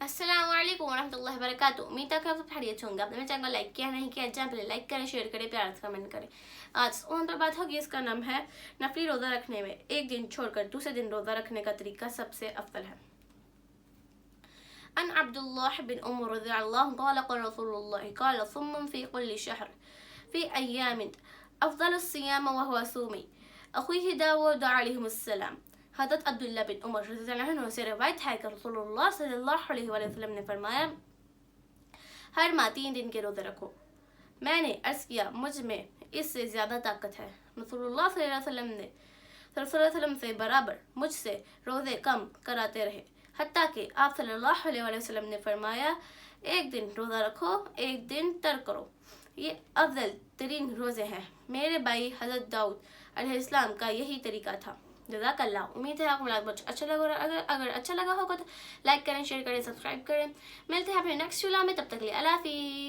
السلام علیکم ورحمۃ اللہ وبرکاتہ. امید ہے کہ آپ سب خیریت ہوں گے. آپ نے میرے چینل کو لائک کیا نہیں کیا جہاں پہلے لائک کریں، شیئر کریں، پیار سے کمنٹ کریں. آج عنوان پر بات ہوگی، اس کا نام ہے نفلی روزہ رکھنے میں ایک دن چھوڑ کر دوسرے دن روزہ رکھنے کا طریقہ سب سے افضل ہے. عن عبد الله بن عمر رضي الله قال قال رسول الله قال صم في كل شهر في أيام أفضل الصيام وهو صومي أخوه داود عليهم السلام. حضرت عبداللہ بن عمر رضی اللہ عنہ سے روایت ہے کہ رسول اللہ صلی اللہ علیہ وسلم نے فرمایا، ہر ماہ 3 دن کے روزے رکھو. میں نے عرض کیا، مجھ میں اس سے زیادہ طاقت ہے. رسول اللہ صلی اللہ علیہ وسلم سے برابر مجھ سے روزے کم کراتے رہے، حتیٰ کہ آپ صلی اللہ علیہ وسلم نے فرمایا، ایک دن روزہ رکھو، ایک دن ترک کرو. یہ افضل ترین روزے ہیں. میرے بھائی حضرت داؤد علیہ السلام کا یہی طریقہ تھا. جزاک اللہ. امید ہے آپ کو بہت اچھا لگا. اگر اچھا لگا ہوگا تو لائک کریں، شیئر کریں، سبسکرائب کریں. ملتے ہیں اپنے نیکسٹ ویڈیو میں. تب تک کے لیے اللہ حافظ.